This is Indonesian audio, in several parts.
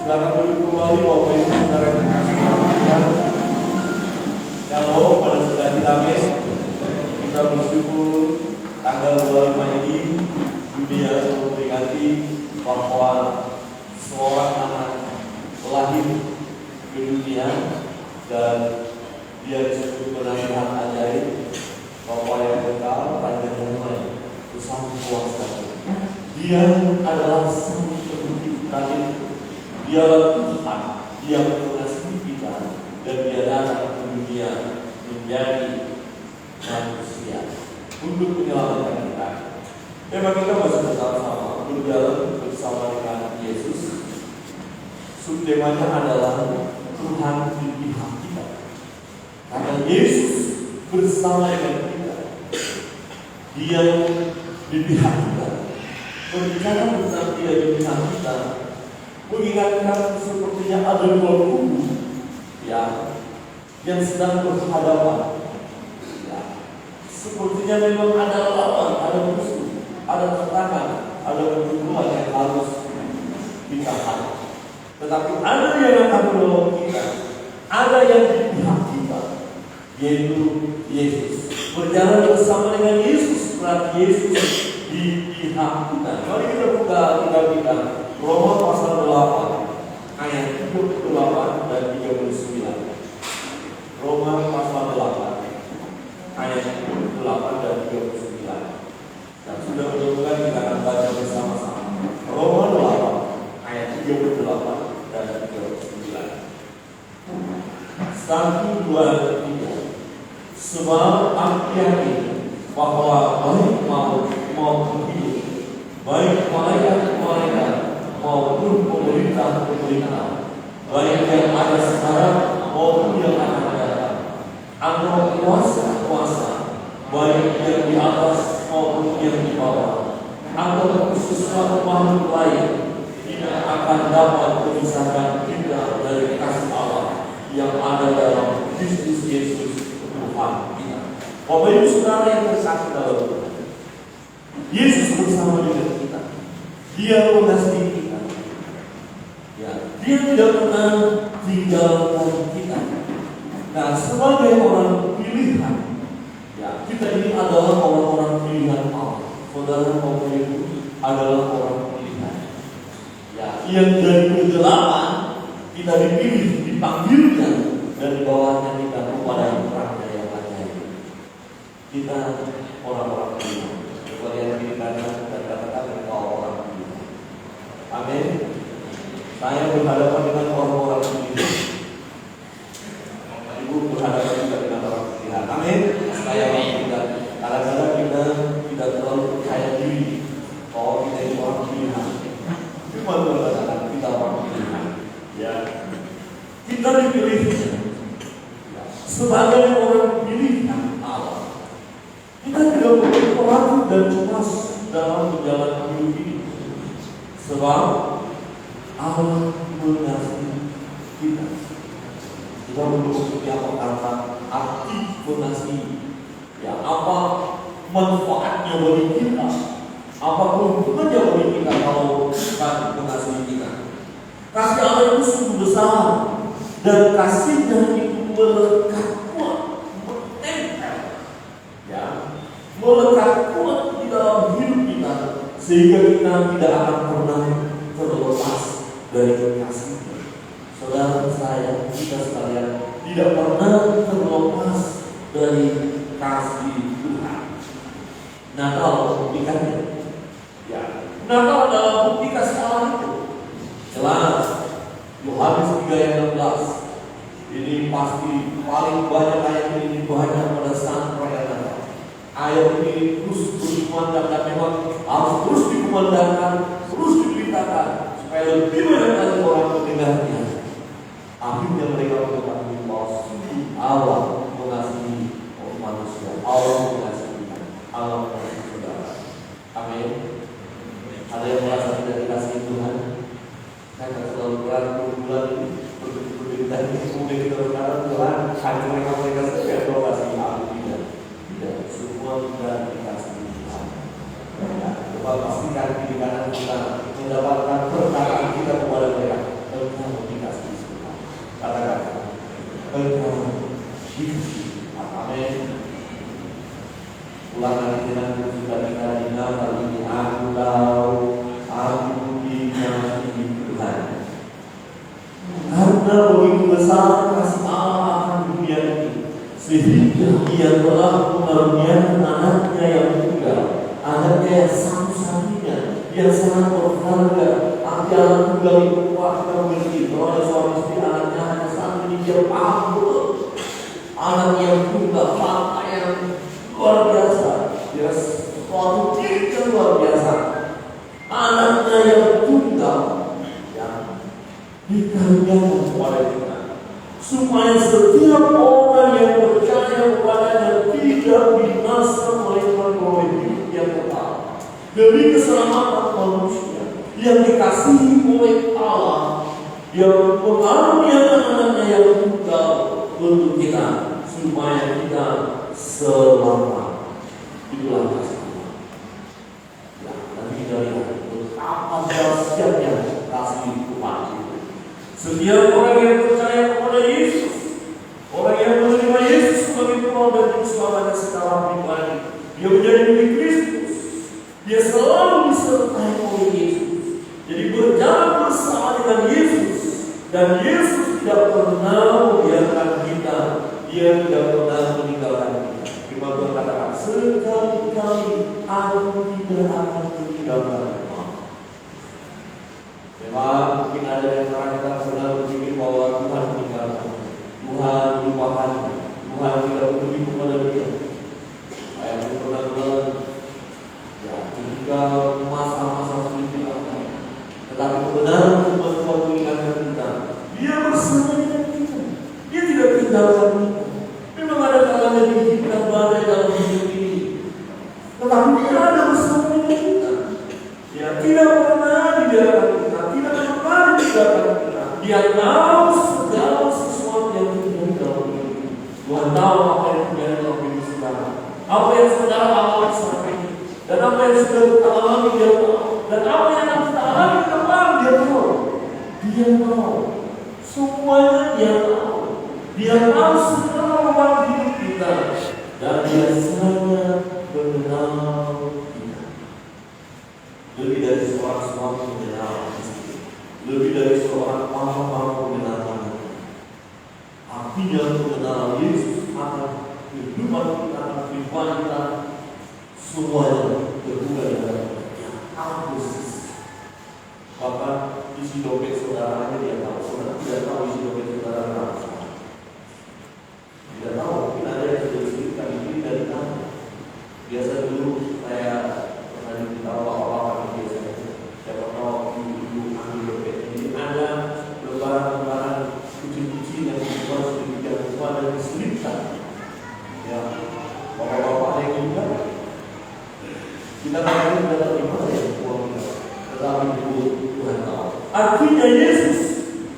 Silakan duduk kembali Bapak Ibu Saudara yang dikasihi Tuhan. Shalom pada saudara Kamis. Kita bersyukur tanggal 25 ini dunia memperingati bahwa seorang anak lahir ke dunia dan dia disebut penasihat ajaib, Bapa yang kekal, Raja damai, bersama kuasa. Dia adalah sang pencipta. Dialah Tuhan yang mengasihi kita dan dia datang ke dunia menjadi manusia untuk menyelamatkan kita. Memang kita masih bersama-sama berjalan bersama dengan Yesus. Subtemanya adalah Tuhan di pihak kita. Karena Yesus bersama dengan kita, Dia di pihak kita. Berbicara tentang Dia di pihak kita, mengingatkan sepertinya ada dua kubu yang sedang berhadapan. Sepertinya memang ada lawan, ada musuh, ada tantangan, ada perjuangan yang harus ditahan. Tetapi ada yang akan menolong kita, ada yang di pihak kita, yaitu Yesus. Berjalan bersama dengan Yesus, berarti Yesus di pihak kita. Mari kita buka kitab kita Roma pasal 8 ayat 28 dan 39. Roma pasal 8 ayat 28 dan 39. Dan sudah menemukan kita akan baca bersama-sama. Roma 8 ayat 28 dan 39. 1, 2, 3. Sebab aku yakin bahwa baik maupun hidup, baik malaikat maupun pemerintah, baik yang ada sekarang maupun yang akan datang, atau kuasa-kuasa, baik yang di atas maupun yang di bawah, atau sesuatu makhluk lain, tidak akan dapat memisahkan kita dari kasih Allah yang ada dalam Kristus Yesus Tuhan kita. Bapak Ibu Saudara yang bersatu dalam Tuhan, Yesus bersama dengan kita. Dia mengasihi kita. Dia tidak pernah tinggalkan kita. Nah, sebagai orang pilihan, kita ini adalah orang-orang pilihan Allah. Saudara Bapak Ibu adalah orang pilihan. Yang dari kegelapan kita dipilih, dipanggilkan, dan di bawahnya kita kepada Raja yang ajaib. Kita orang-orang pilihan. Kalian pilih kanan dan katakan engkau orang pilihan. Amin. Saya berhadapan dengan orang-orang pilihan. Ibu berhadapan juga dengan orang pilihan. Amin. Saya tidak. Kadang-kadang kita tidak terlalu percaya diri bahwa kita itu orang pilihan. Cuma berkatakan kita orang pilihan. Kita dipilih sebagai orang pilihan Allah. Kita tidak boleh ragu dan cemas dalam menjalani hidup ini. Sebab Allah mengasihi kita. Kita perlu seperti apa kata arti mengasihi? Apa manfaatnya bagi kita? Apa keuntungannya bagi kita kalau Tuhan mengasihi kita? Kasih Allah itu sungguh besar dan kasihnya itu melekat kuat, menempel, melekat kuat di dalam hidup kita sehingga kita tidak akan pernah terlepas dari kasih. Saudara saya, kita sekalian tidak pernah terlepas dari kasih Tuhan. Natal buktikannya. Natal adalah bukti kasih Allah itu. Jelas. Yohanes 3 ayat 16. Ini pasti paling banyak ayat ini banyak pada saat perayaan Natal. Ayat ini terus dikumandangkan dan memang harus terus dikumandangkan, terus diberitakan supaya lebih banyak lagi orang mendengarnya. Akhirnya mereka mengetahui bahwa Allah mengasihi manusia, Allah mengasihi kita, Allah mengasihi saudara. Amin. Ada yang merasa tidak dikasihi Tuhan? Saya akan selalu bulan ini berita ini kemudian kita berkata Tuhan, hanya mereka saja yang kasih aku tidak. Semua kita dikasihi Tuhan. Coba pastikan di kanan kita mendapatkan perkataan kita kepada mereka. Karena begitu besar kasih Allah akan dunia ini, sehingga Ia telah mengaruniakan anaknya yang tunggal, anaknya yang satu-satunya, yang sangat berharga. Arti anak tunggal itu kita memiliki. Kalau ada suami istri anaknya hanya satu, ini dia paham betul. Anak yang tunggal, fakta yang luar biasa, dia sesuatu yang luar biasa. Anaknya yang tunggal, dikaruniakan kepada kita, supaya setiap orang yang percaya kepadanya tidak binasa melainkan beroleh hidup yang kekal. Demi keselamatan manusia yang dikasihi oleh Allah, yang mengaruniakan anaknya yang tunggal untuk kita, supaya kita selamat. Itulah kasih Allah. Ya, dan kita lihat betapa dahsyatnya kasih Tuhan. Setiap orang yang percaya kepada Yesus, orang yang menerima Yesus sebagai Tuhan dan Juru Selamatnya secara pribadi, dia menjadi milik Kristus. Dia selalu disertai oleh Yesus. Jadi berjalan bersama dengan Yesus, dan Yesus tidak pernah membiarkan kita. Dia tidak pernah meninggalkan kita. Firman Tuhan katakan, sekali-kali aku tidak akan meninggalkan. Memang mungkin ada yang kita pernah berpikir bahwa Tuhan meninggalkan, Tuhan melupakan, Tuhan tidak peduli kepada dia. Saya pernah bilang, ya ketika masa-masa sulit kita, tetapi kebenaran Tuhan mengingatkan kita, Dia bersama dengan kita, Dia tidak tinggalkan kita. Memang ada kalanya dihidupkan badai dalam hidup ini, tetapi Dia ada bersama dengan kita. Ya tidak pernah dibiarkan kita, tidak pernah dibiarkan kita. Dia tahu segala sesuatu yang terjadi dalam hidup ini. Tuhan tahu apa yang terjadi dalam hidup sekarang, apa yang saudara alami saat ini, dan apa yang sudah kita alami Dia tahu, dan apa yang akan kita alami ke depan Dia tahu. Dia tahu semuanya, Dia tahu. Dia tahu segala beban hidup kita, dan Dia sangat mengenal kita. Lebih dari seorang suami mengenal istri, lebih dari seorang mama mengenal anak. Artinya mengenal Yesus akan kehidupan kita, kehidupan kita, semuanya berhubungan dengan yang Yesus. Bahkan isi dompet saudara aja Dia tahu. Saudara tidak tahu isi dompet saudara apa. Tidak tahu, mungkin ada yang sudah disebutkan ini dari mana. Biasa dulu saya pernah diberitahu apa-apa biasanya. Siapa tahu ibu ambil dompet. Jadi ada lembaran-lembaran kucing-kucing yang dibuat sedemikian rupa dan diselipkan. Ya, bapak-bapak yang juga kita tahu tidak tahu di mana ya uangnya. Tetapi Tuhan tahu. Artinya Yesus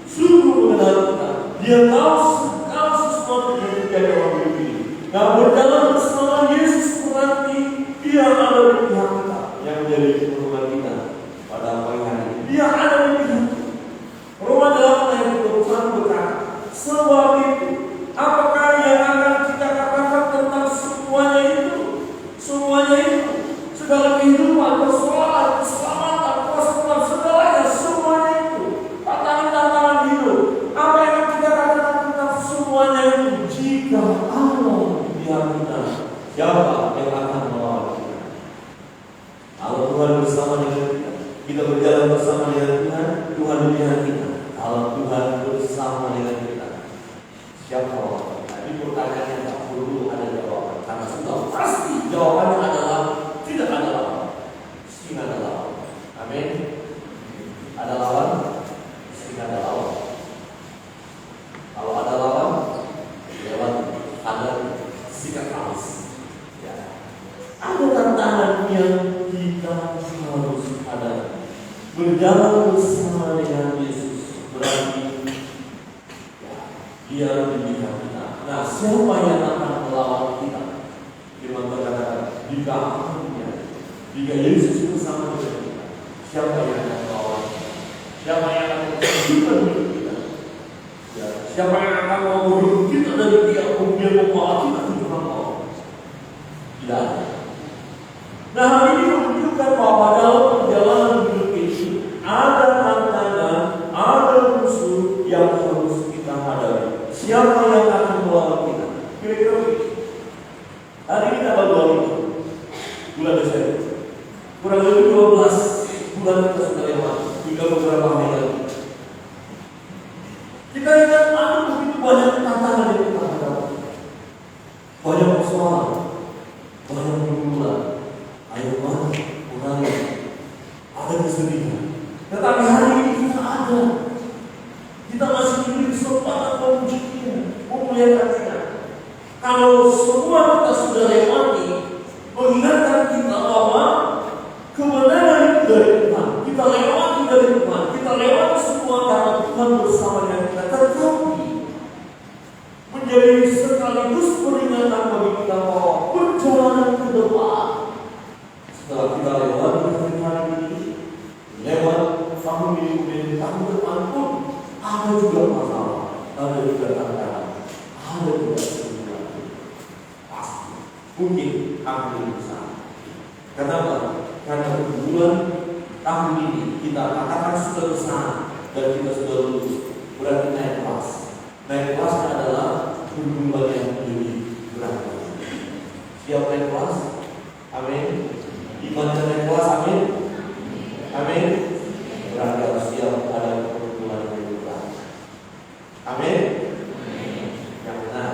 sungguh mengenal kita. Dia tahu segala sesuatu yang terjadi dalam hidup ini. Nah, berjalan bersama Yesus berarti Dia ada di pihak kita, yang menjadi penolong kita pada pagi hari ini. Dia ada di pihak kita. Roma 8 ayat 21 berkata, sebab itu apakah yang akan kita katakan tentang semuanya itu? Semuanya itu, segala kehidupan, persoalan, keselamatan, kuasa segalanya, semuanya itu, tantangan-tantangan hidup. Apa yang akan kita katakan tentang semuanya itu? Jika Allah di pihak kita, siapa yang akan melawan kita? Kalau Tuhan bersama dengan kita, kita berjalan bersama dengan Tuhan, Tuhan di pihak kita. Kalau Tuhan bersama dengan kita, siapa orang? Jadi pertanyaannya tak perlu ada jawaban, karena sudah pasti jawabannya adalah tidak ada lawan. Mesti ada lawan. Amin. Ada lawan, mesti ada lawan. Kalau ada lawan, lewat ada sikap halus. Ya. Ada tantangan yang kita harus hadapi. Berjalan bersama dengan Yesus berarti ya, Dia di pihak kita. Nah, siapa yang akan melawan kita? Firman Tuhan katakan, jika Yesus bersama dengan kita, siapa yang akan melawan? Siapa yang akan menghidupkan hidup kita? Ya, siapa yang akan menghidupkan kita dari pihak yang membawa kita ke jurang maut? Tidak ada. Nah, hal ini menunjukkan bahwa dalam perjalanan hidup ini ada tantangan, ada musuh yang harus siapa yang akan melawan kita? Kira-kira begitu. Hari ini tanggal 25 bulan Desember. Kurang lebih 12 bulan kita sudah lewat. Tinggal beberapa hari lagi. Kita ingat ada begitu banyak tantangan yang kita hadapi. Banyak persoalan, banyak pergumulan. Ayo mana? Mengalir. Ada kesedihan. Tetapi hari ini kita ada. Kita masih diberi kesempatan memujinya, memuliakan Dia. Kalau semua kita sudah lewati, mengingatkan kita bahwa kebenaran itu dari Tuhan. Kita lewati dari Tuhan. Kita lewati semua karena Tuhan bersama dengan kita. Tetapi menjadi sekaligus peringatan bagi kita bahwa perjalanan ke depan setelah kita lewati hari ini, lewat tahun ini, kemudian tahun depan pun ada juga masalah, ada juga tantangan, ada juga kesedihan. Pasti mungkin akan besar. Kenapa? Karena bulan tahun ini kita katakan sudah besar dan kita sudah lulus, berarti naik kelas. Naik kelasnya adalah hubungan yang lebih berat. Siap naik kelas? Amin. Imannya naik kelas? Amin. Amin. Berarti harus siap ada hubungan yang lebih berat. Amin. Yang benar.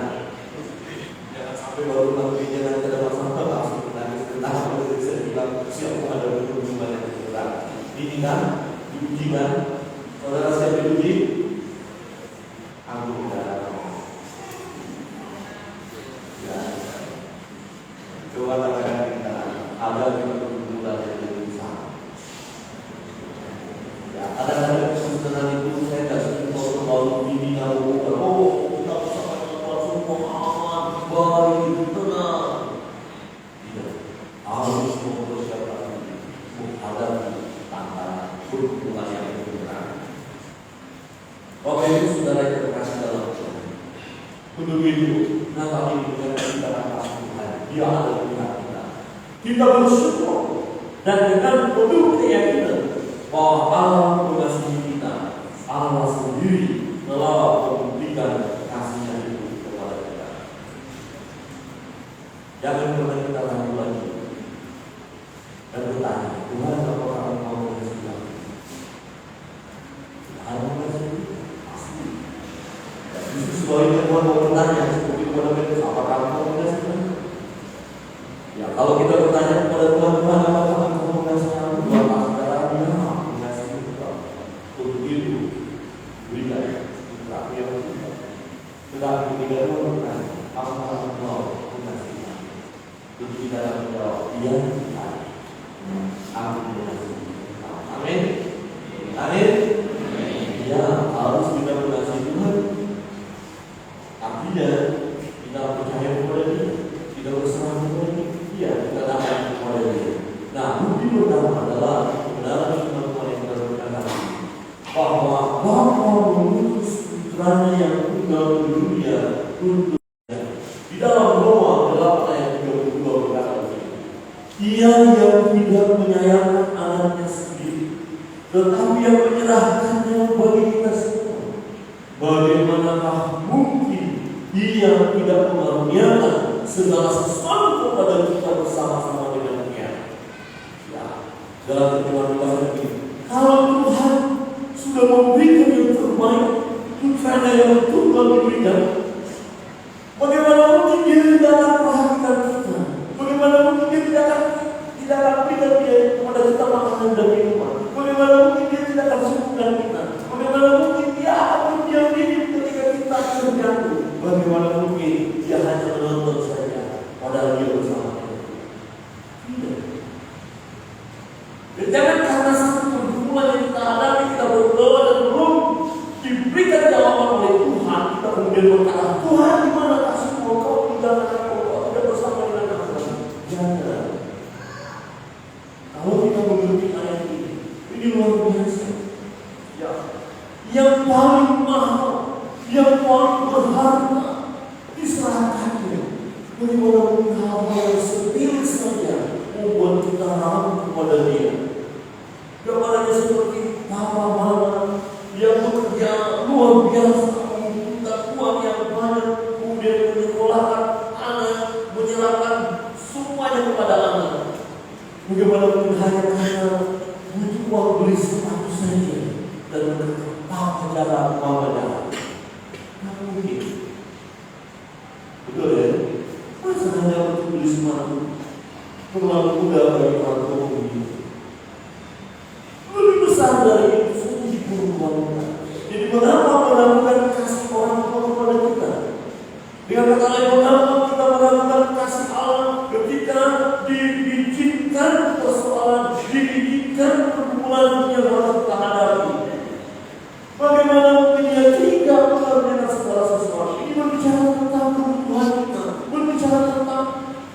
Jangan sampai baru nanti jangan ada masalah langsung menangis tentang saya bilang siap ada hubungan yang lebih berat. Ini kan diuji kan? Saudara siap diuji? Aku tidak. Ya. Coba katakan kita ada hubungan yang lebih besar. Ya, kadang-kadang kesulitan itu saya tidak setuju kalau ini kalau kita bersama dengan Tuhan baik tenang. Tidak, harus mempersiapkan menghadapi tantangan hubungan yang lebih berat. Bapak Ibu Saudara yang terkasih dalam Tuhan, untuk itu Natal ini bukan kita kasih Tuhan, Dia ada di pihak kita. Kita bersyukur dan dengan penuh keyakinan bahwa Allah mengasihi kita, Allah sendiri telah memberikan kasih-Nya itu kepada kita. Jangan pernah kita ragu lagi dan bertanya, Tuhan apakah Engkau mengasihi kami? Tuhan mengasihi pasti. Justru sebaliknya Tuhan mau bertanya seperti kepada Petrus, apakah Engkau mengasihi kami? Ya, kalau kita bertanya kepada Tuhan, Tuhan apakah Engkau mengasihi kami? Tuhan pasti katakan, mengasihi kita. Untuk itu berikan tetapi yang kita. Tetapi tidak mau bertanya, apakah Engkau mengasihi kami? Untuk kita menjawab, iya, aku mengasihi kami. Amin. Amin. Ya, harus kita mengasihi Tuhan. Artinya kita percaya kepada Dia, kita berserah kepada Dia. Iya, kita taat kepada Dia. Nah, bukti pertama adalah kebenaran firman Tuhan yang kita berkata bahwa Bapa mengutus putranya yang tunggal di dunia untuk di dalam Roma 8 ayat 32 berkata, Ia yang tidak menyayangkan anaknya sendiri, tetapi yang menyerahkannya bagi kita semua. Bagaimanakah mungkin Ia tidak mengaruniakan segala sesuatu kepada kita bersama-sama dengan Dia? Ya, dalam terjemahan kita begini, kalau Tuhan sudah memberikan yang terbaik, putranya yang tunggal diberikan, bagaimana mungkin Dia tidak akan perhatikan kita? Bagaimana mungkin Dia tidak akan berikan Dia kepada kita makanan dan minuman? Bagaimana mungkin Dia tidak akan sembuhkan kita? Bagaimana mungkin Dia akan berdiam diri ketika kita terjatuh? Bagaimana mungkin Dia hanya menonton saja padahal Dia bersama kita? Tidak. Dan jangan karena satu pergumulan yang kita hadapi, kita berdoa dan belum diberikan jawaban oleh Tuhan, kita kemudian berkata, Tuhan di mana kasih-Mu? Kau tinggalkan aku, Kau tidak bersama dengan aku. Jangan. Kalau kita mengerti ayat ini luar biasa. Ya, yang paling mahal, yang paling berharga diserahkannya. Bagaimana mungkin hal-hal yang sepele saja membuat kita ragu kepada Dia? Gambarannya seperti papa mama yang bekerja luar biasa, meminta uang yang dan berkata dalam muamalah. Nggak mungkin. Betul ya? Masa hanya untuk beli sesuatu terlalu mudah bagi orang tua begitu. Lebih besar dari itu semua dibunuh. Jadi mengapa melakukan kasih orang tua kepada kita? Dengan kata lain, mengapa kita melakukan kasih Allah ketika dibikinkan persoalan, dibikinkan pergumulan yang harus kita hadapi? Bagaimana mungkin dia tidak mengerjakan segala sesuatu? Ini berbicara tentang kebutuhan kita, berbicara tentang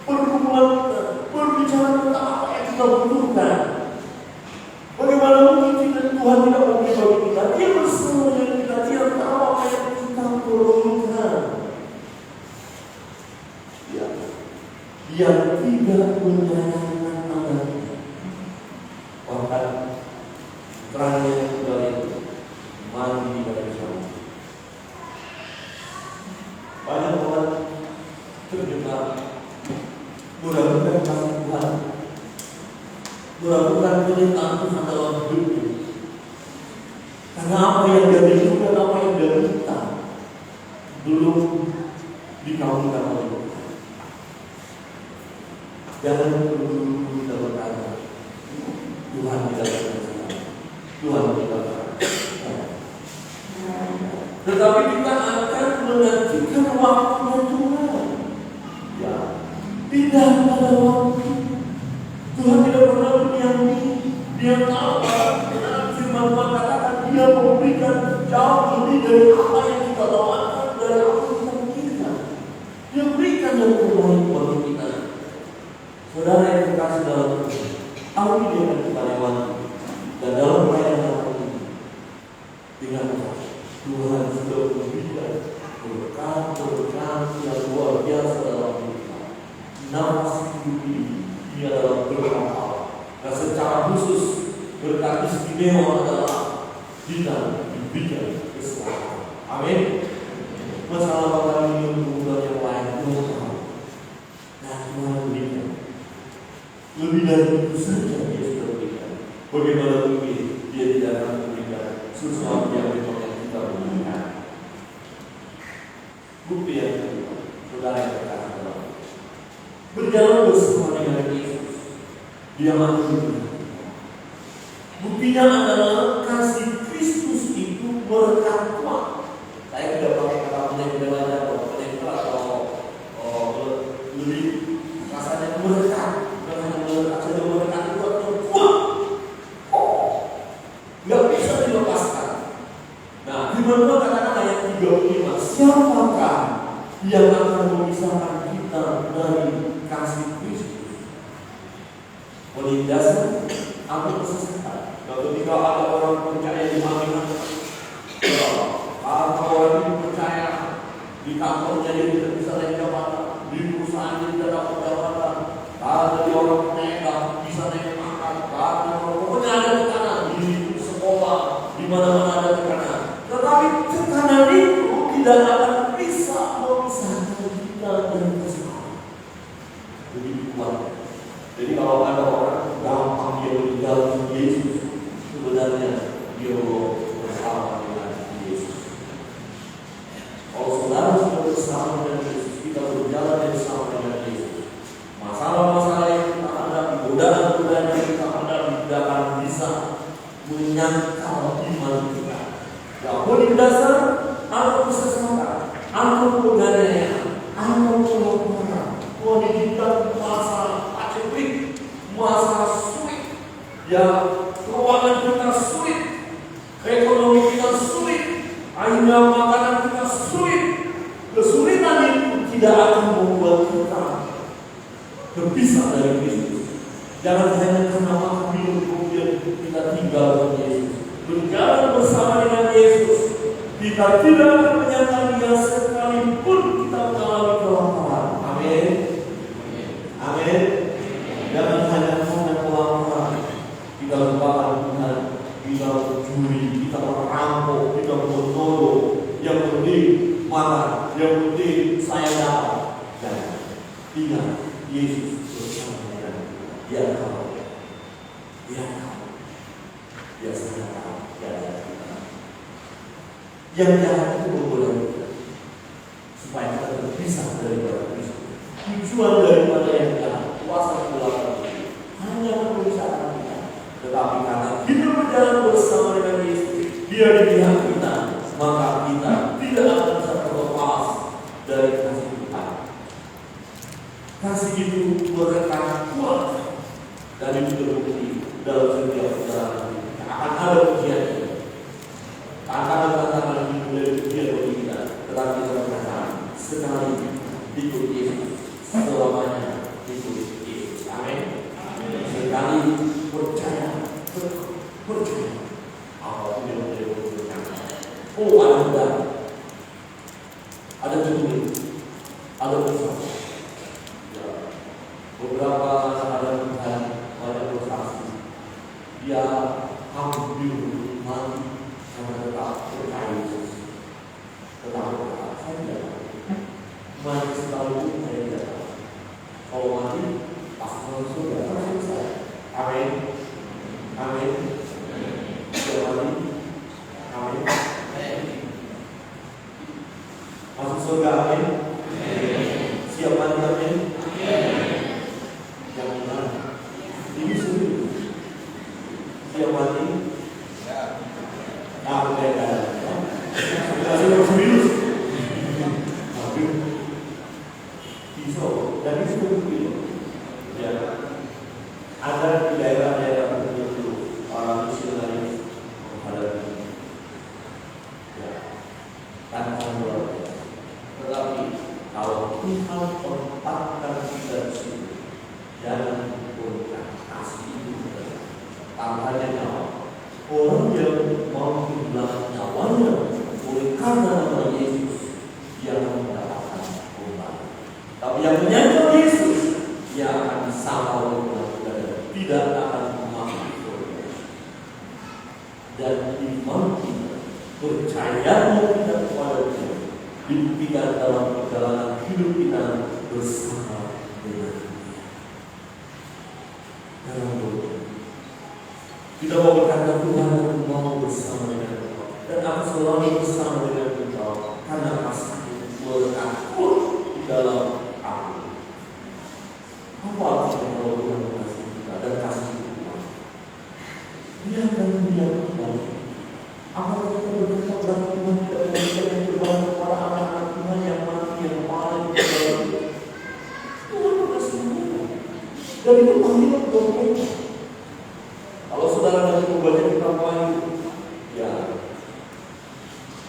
pergumulan kita, berbicara tentang apa yang kita butuhkan. Bagaimana mungkin Tuhan tidak memberi bagi kita? Dia bersama dengan kita, dia tahu apa yang kita perlukan. Dia tidak menyayangkan anak. Bahkan terakhir dari mandi dari sana. Banyak orang terjebak meragukan kasih Tuhan, meragukan perintah Tuhan dalam hidupnya. Karena apa yang dia minta dan apa yang dia minta belum dikabulkan oleh Tuhan. Jangan dulu kita berkata Tuhan tidak bersama, Tuhan tidak bersama. Tetapi kita akan menantikan waktunya Tuhan. Ya, tidak pada waktu. Tuhan tidak pernah berdiam. Dia tahu firman Tuhan katakan dia memberikan jauh lebih dari apa yang kita doakan, dari apa yang kita pikirkan. Dia berikan yang terbaik bagi kita. Saudara yang terkasih dalam Tuhan, apa dia akan kita lewati dan dalam pelayanan ini dengan Tuhan sudah memberikan berkat yang luar biasa dalam hidup kita. Nafas hidup ini adalah berkat Allah. Dan secara khusus berkat istimewa adalah kita diberikan keselamatan. Amin. Masalah bakal ini untuk yang lain Tuhan tahu. Nah, Tuhan berikan. Lebih dari itu saja dia sudah berikan. Bagaimana mungkin dia tidak akan memberikan sesuatu yang kita butuhkan? Bukti yang kedua, saudara yang berkata, berjalan bersama dengan Yesus, dia mampu. Buktinya adalah kasih Kristus itu berkat kuat. Saya tidak pakai kata penempel atau lebih rasanya berkat. Firman Tuhan katakan ayat 35, siapakah yang akan memisahkan kita dari kasih Kristus? Penindasan atau kesesatan? Ketika ada orang percaya di mana, atau orang yang percaya di kantornya dia tidak bisa naik jabatan, di perusahaan dia tidak dapat jabatan, ada di orang percaya tidak bisa naik pangkat, ada pokoknya ada tekanan di sekolah, di mana-mana ada tekanan. Tetapi tekanan itu tidak akan bisa memisahkan kita dari kesalahan. Begitu kuat. Jadi kalau ada orang gampang dia meninggalkan Yesus, sebenarnya dia bersama dengan Yesus. Kalau saudara sudah bersama dengan Yesus, kita berjalan bersama dengan Yesus. Masalah-masalah yang kita hadapi, godaan-godaan yang kita hadapi tidak akan bisa menyangkal iman kita. Ya, penindasan atau kesesatan, atau penganiayaan, atau pelaporan, pendidikan masa paceklik, masa sulit, ya keuangan kita sulit, ekonomi kita sulit, akhirnya makanan kita sulit. Kesulitan itu tidak akan membuat kita terpisah dari Kristus. Jangan hanya karena makan minum kemudian kita tinggal dengan Yesus. Berjalan bersama dengan Yesus, kita tidak akan menyangkal Dia sekalipun kita mengalami kelaparan. Amin. Amin. Jangan hanya kelaparan, kita lupakan Tuhan, kita mencuri, kita merampok, kita menuduh. Yang penting marah, yang penting saya dapat. Dan tidak Yesus bersama dengan Dia tahu, Dia tahu, Dia sangat tahu. Yang jahat itu membolehkan kita supaya kita terpisah daripada Kristus. Tujuan daripada yang jahat, kuasa gelap itu hanya merusak kita. Tetapi karena kita berjalan bersama dengan Yesus, Dia di pihak kita, maka kita tidak akan bisa terlepas dari kasih Tuhan. Kasih itu merekat kuat dan itu terbukti dalam setiap perjalanan kita. Akan ada ujian, akan ada tantangan hidup dari ujian bagi kita. Tetapi kita berkata, sekali ikut Yesus, selamanya ikut Yesus. Amin. Sekali percaya, apapun yang menjadi percaya. Oh, ada benar, ada judul, ada besar. Ya, beberapa ada Tuhan banyak bersaksi. Dia hampir mati karena tetap percaya Yesus. Tetapi saya tidak mati sekalipun saya tidak tahu. Kalau mati, pasti sudah selesai. Amin. Amin. Siap mati. Amin. Masuk surga. Amin. Siap mati. Amin. Yang benar. Ini serius. Siap mati. Nah, beda. Kita serius. Pisau. Dan itu begitu. Ya. Ada di daerah-daerah tertentu orang misionaris menghadapi tantangan luar biasa. Tetapi kalau Tuhan tempatkan kita di situ, jangan lupakan kasih itu. Tantangannya nyawa. Orang yang mau kehilangan nyawanya oleh karena nama Yesus, dia akan mendapatkan kembali. Tapi yang menyangkal Yesus, dia akan disangkal oleh Tuhan, tidak akan memahami surga. Dan iman kita, percayanya kita kepada Dia, dibuktikan dalam perjalanan hidup kita bersama dengan Dia. Dalam doa, kita mau berkata, Tuhan, aku mau bersama dengan Engkau, dan aku selalu bersama dengan Engkau, karena kasih-Mu berakur di dalam aku. Apa artinya kalau Tuhan mengasihi kita dan kasih kita? Dia akan melihat kembali. Apakah kita berkata bahwa Tuhan tidak memberikan yang terbaik kepada anak-anak Tuhan yang mati, yang paling terbaik? Tuhan mengasihi kita. Dan itu panggilan buat kita. Kalau saudara nanti membaca kitab Wahyu, ya,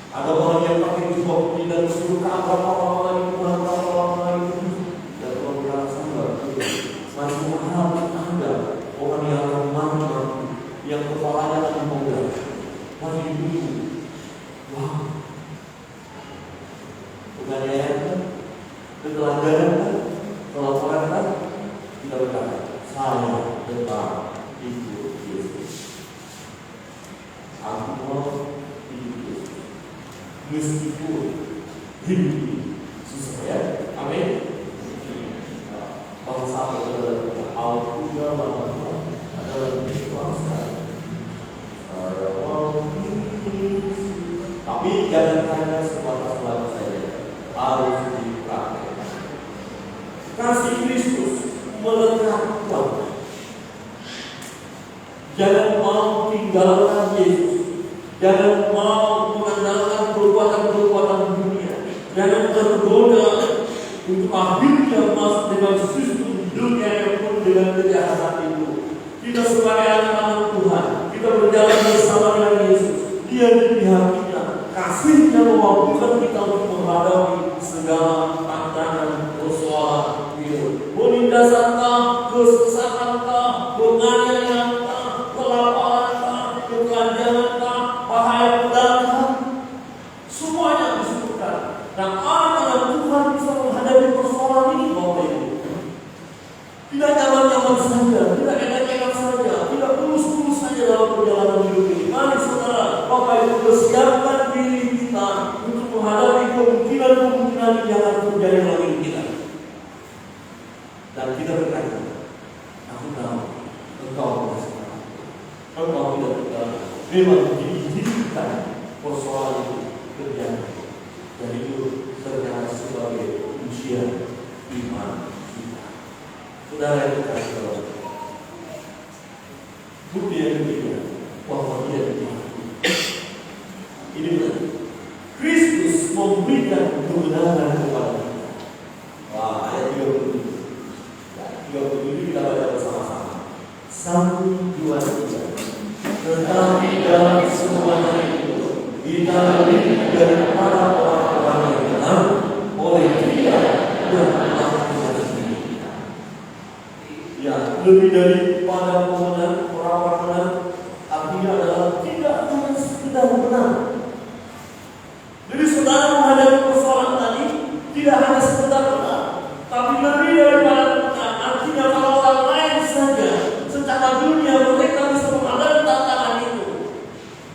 ada orang yang pakai jubah putih dan suruh ke berapa orang lagi, Tuhan berapa orang lagi, dan Tuhan berkata masih mengharapkan Anda orang yang akan mati, yang kepalanya akan dipenggal, mati dulu. Wow, penganiayaan kan, ketelanjangan kan, pelaporan kan, kita berkata, saya tetap ikut Yesus. Aku mau ikut Yesus, meskipun hidup ini susah, ya. Amin. Bangsa adalah Al-Quran adalah bangsa. Tapi jangan hanya sebatas lagu saja, harus dipraktekkan. Kasih Kristus melekat kuat. Jangan mau tinggalkan Yesus. Jangan mau mengandalkan perbuatan-perbuatan dunia. Jangan tergoda untuk akhirnya masuk dengan sistem dunia yang penuh dengan kejahatan itu. Kita sebagai anak-anak Tuhan, kita berjalan bersama dengan Yesus. Dia di pihak kita. Kasihnya memampukan kita untuk menghadapi segala tantangan, persoalan hidup. Penindasankah, kesesatankah, penganiayaankah, kelaparan, kekanjangankah, bahaya pedagang, semuanya disebutkan. Dan anak-anak Tuhan bisa menghadapi persoalan ini, Bapak Ibu. Tidak nyaman-nyaman saja, tidak enak-enak saja, tidak mulus-mulus saja dalam perjalanan hidup ini. Mari saudara, Bapak Ibu, persiapkan diri kita untuk menghadapi kemungkinan-kemungkinan yang akan terjadi dalam hidup kita. Dan kita berkata, aku tahu Engkau mengasihi aku. Engkau tidak berkata, memang diizinkan persoalan itu. terjadi. Dan itu ternyata sebagai ujian iman kita. Saudara yang dikasihi Allah, bukti yang ketiga bahwa dia dihakimi. Ini benar. Kristus memberikan kebenaran kepada kita. Wah, ayat 37. Ya, 37 kita baca bersama-sama. 1, 2, 3. Tetapi dalam semuanya itu kita lebih daripada orang-orang yang benar oleh Dia yang telah mengasihi kita. Ya, lebih daripada pemenang orang-orang benar, artinya adalah tidak hanya sekedar benar. Jadi saudara menghadapi persoalan tadi tidak hanya sekedar benar, tapi lebih daripada benar. Artinya kalau orang lain saja secara dunia mereka bisa menghadapi tantangan itu,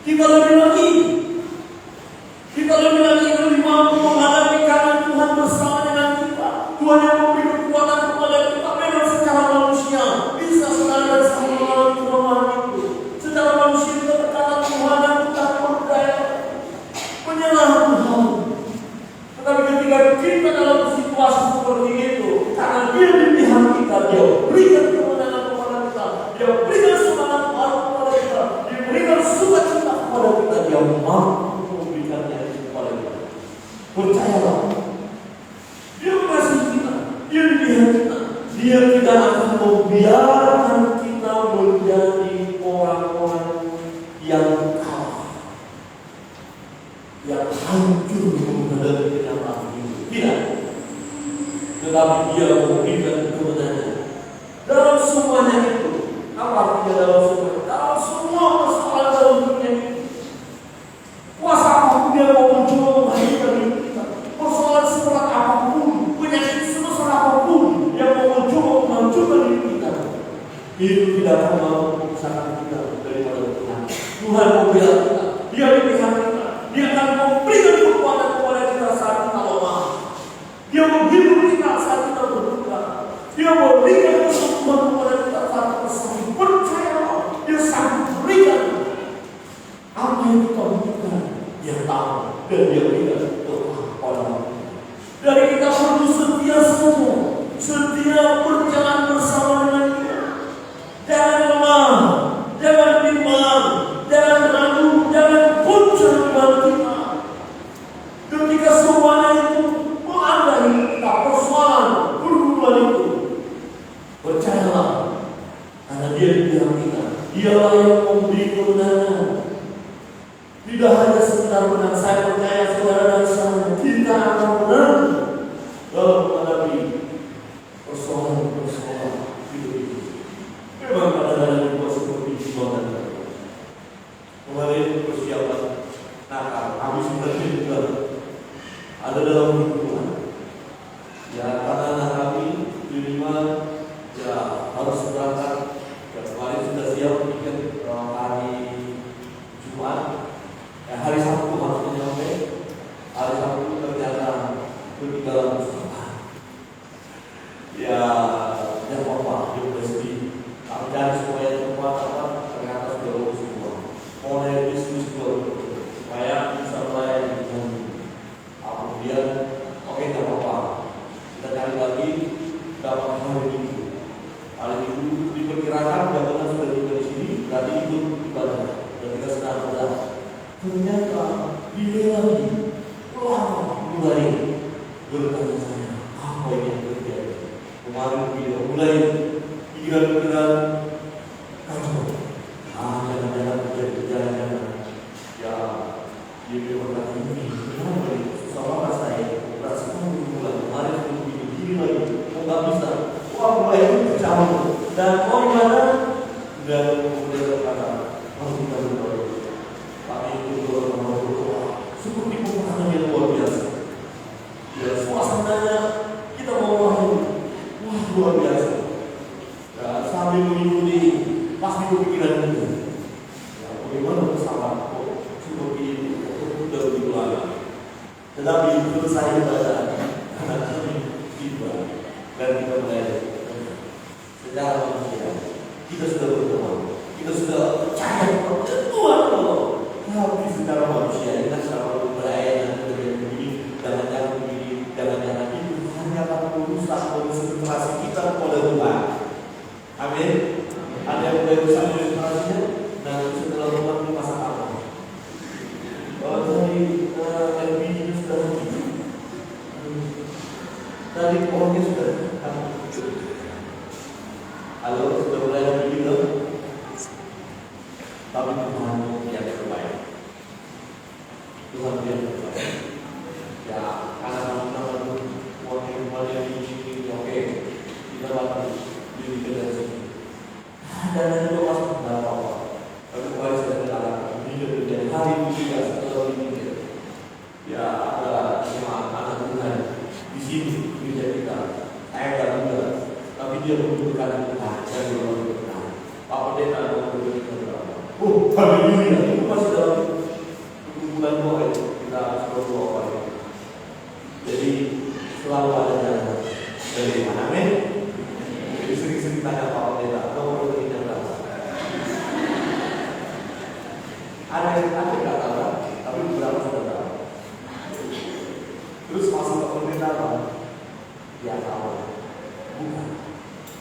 kita lebih lagi lebih mampu menghadapi karena Tuhan bersama dengan kita. Tuhan yang memberi kekuatan kepada kita. Memang secara manusia bisa saudara dan saya mengalami kelemahan itu. Secara manusia kita berkata Tuhan yang tak berdaya, menyerah Tuhan. Tetapi ketika kita dalam situasi seperti itu, karena Dia di pihak kita, Dia berikan kemenangan kepada kita, Dia berikan semangat baru kepada kita, Dia berikan sukacita kepada kita, Dia mampu memberikannya kepada kita. Percayalah, Dia mengasihi kita, Dia di pihak kita, Dia tidak akan membiarkan kita menjadi orang-orang yang kalah, yang hancur menghadapi kenyataan ini. Tidak. Tetapi Dia memberikan kemenangan dalam semuanya itu. Apa artinya dalam semuanya? Dalam semua persoalan dalam dunia ini. Kuasa apapun Dia mau mencoba menghadirkan hidup kita. Persoalan seberat apapun, penyakit sebesar apapun yang mau mencoba menghancurkan hidup kita, itu tidak akan mampu memisahkan kita daripada Tuhan. Tuhan membela kita, Dia di pihak kita, Dia akan memberikan kekuatan kepada kita saat kita lemah. Dia menghibur kita saat kita berduka. Dia memberikan kesembuhan kepada kita saat kita sakit. Percayalah, Dia sanggup berikan apa yang kita butuhkan. Dia tahu dan Dia berikan kepada kita. Dari kita perlu setia saja, setia berjalan bersama dengan Dia. Jangan lemah, jangan bimbang, jangan ragu, jangan puncak iman kita. Ketika semuanya itu melanda kita, persoalan, pergumulan itu, percayalah, karena Dia di pihak kita. Dialah yang memberi kemenangan. Tidak hanya sekedar menang, saya percaya saudara dan saya, kita akan menang dalam menghadapi persoalan-persoalan hidup ini. Memang kadang-kadang kita seperti jiwa. Kemarin persiapan Natal, habis berakhir juga ada dalam hubungan. Ya, karena kami diterima, ya harus berangkat. Ya, kemarin sudah siap tiket hari Jumat. Ya, hari Sabtu harusnya nyampe. Hari Sabtu ternyata ketinggalan pesawat. Ya, yang apa? Dia udah sedih. Kami cari supaya tempat apa? Ternyata sudah lulus semua. Mau naik bisnis juga supaya bisa melayani dengan kemudian, oke, tidak apa-apa. Kita cari lagi dapat hari Minggu. Hari Minggu diperkirakan jabatan sudah tiba di sini, berarti ikut ibadah. Dan kita sedang berdoa. Ternyata dia lagi mulai bertanya saya, apa yang terjadi? Kemarin dia mulai pikiran-pikiran kacau. Jangan-jangan terjadi perjalanan. Ya, dia berkata ini, kenapa ini? Susah banget saya. Berasa bulan kemarin begini lagi, nggak bisa. Wah, mulai kacau. Dan mau gimana? Dan kemudian berkata, kita berdoa. Kami itu berdoa. Seperti peperangan yang luar biasa. Ya, suasananya kita mau wah luar biasa. Ya, sambil mengikuti pasti kepikiran itu. Ya, bagaimana bersama seperti itu sudah begitu lama. Tetapi selesai ibadah, tiba dan kita mulai secara manusia. Kita sudah berdoa, kita sudah percaya kepada Tuhan. Tapi secara manusia kita selalu beraya dari orangnya sudah muncul. Halo, sudah mulai lagi gitu. Tapi Tuhan yang terbaik. Tuhan yang terbaik. Ya, karena kamu uang yang ini, oke, kita bakal diri kita sendiri. Dan itu masuk ke dalam apa? Tapi kemarin saya katakan, ini hari ini juga setelah ini, ya ada anak Tuhan di sini gereja kita. Saya tidak muda, tapi dia membutuhkan Tuhan dan dia membutuhkan. Pak Pendeta membutuhkan berapa? Haleluya! Itu masih dalam bulan doa itu kita sudah doa ini. Jadi selalu ada jalan dari mana? Amin. Jadi sering-sering tanya Pak Pendeta, nomor rekeningnya berapa? Ada yang nggak tahu, tapi beberapa sudah tahu. Terus masuk ke Pendeta apa? Dia tahu. Bukan.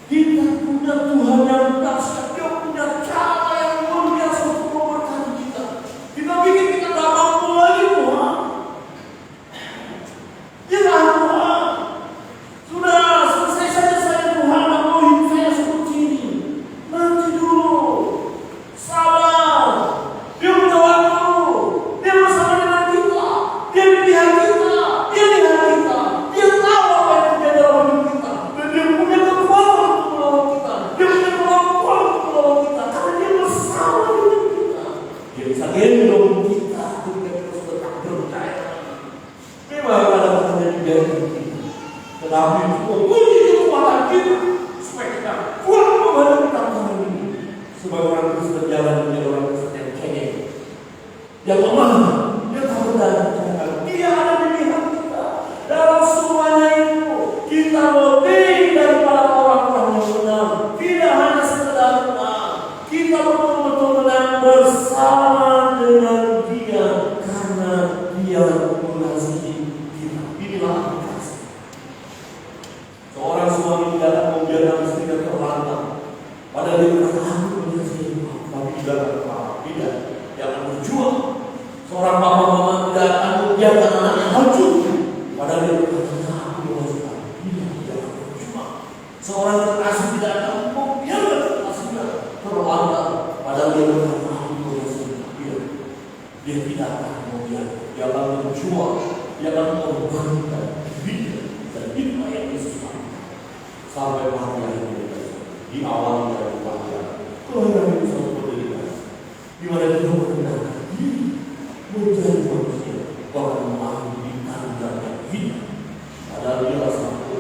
Kita punya Tuhan yang dahsyat, Dia punya cara yang luar biasa untuk memberkati kita. Kita pikir kita tak mampu lagi Tuhan. Ya Tuhan, sudah selesai saja saya Tuhan, tak mau hidup saya seperti ini. Nanti dulu, sabar. Dia punya waktu, Dia bersama dengan kita, Dia melihat kita, Dia lihat kita, Dia tahu apa yang terjadi dalam hidup kita, dan Dia punya kekuatan untuk menolong kita, Dia punya kemampuan untuk menolong kita, karena Dia bersama dengan kita. Dia bisa gendong kita ketika kita sudah tak percaya. Memang kadang-kadang juga kita, tetapi menguji kekuatan kita supaya kita kuat menghadapi tantangan ini. Sebagai orang Kristen jalan menjadi orang Kristen yang kengeng, yang lemah, yang tak berdaya. Dia ada di pihak kita. Dalam semuanya itu kita lebih daripada orang-orang yang benar. Tidak hanya sekedar menang, kita betul-betul menang bersama dengan Dia karena Dia mengasihi kita. Inilah kasih. Seorang suami tidak akan membiarkan istrinya terlantar. Padahal dia berkata, aku mengasihi kamu, tapi tidak akan apa-apa. Tidak, dia akan berjuang. Seorang mama tidak akan membiarkan anaknya hancur. Padahal dia berkata, aku mengasihi kamu. Tidak, dia akan berjuang. Seorang kekasih tidak akan membiarkan kekasihnya terlantar. Padahal dia berkata, aku mengasihi kamu. Dia tidak akan membiarkan. Dia akan berjuang. Dia akan mengorbankan dirinya dan itulah yang Yesus lakukan sampai bahagia di awal dari bahagia. Kelahiran itu satu penderitaan di mana dia mengenal diri menjadi manusia bahkan mengalami di tanda yang hidup. Padahal dia satu.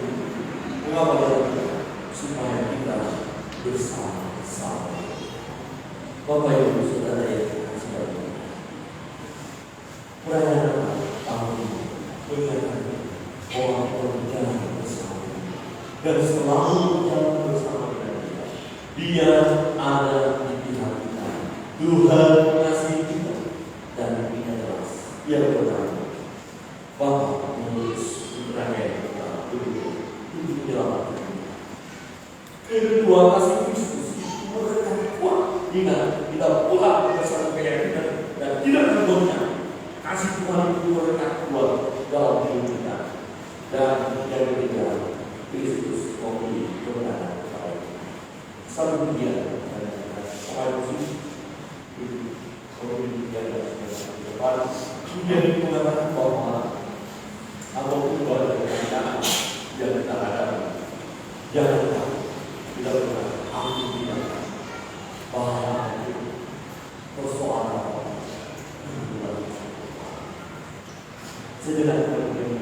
Mengapa dia supaya kita bersama-sama. Bapak Ibu Saudara yang dikasihi Allah, perayaan tahun ini mengingatkan orang-orang berjalan bersama dan selalu berjalan bersama dengan Dia. Dia ada di pihak kita. Tuhan mengasihi kita dan kita jelas. Dia berkata, Bapak menulis perayaan kita duduk di dalam hati. Kedua, kasih Kristus itu mereka kuat. Ingat, kita pulang bersama keyakinan dan tidak tergoda. Kasih Tuhan itu mereka kuat dalam hidup kita. Dan yang ketiga, Kristus memberi kebenaran kepada kita. Satu dia dan sama Yesus itu memberi dia dan depan. Kemudian mengatakan bahwa apapun doa dari kita yang kita hadapi, jangan takut, tidak pernah aku tidak bahaya itu persoalan apa. Sejenak kemudian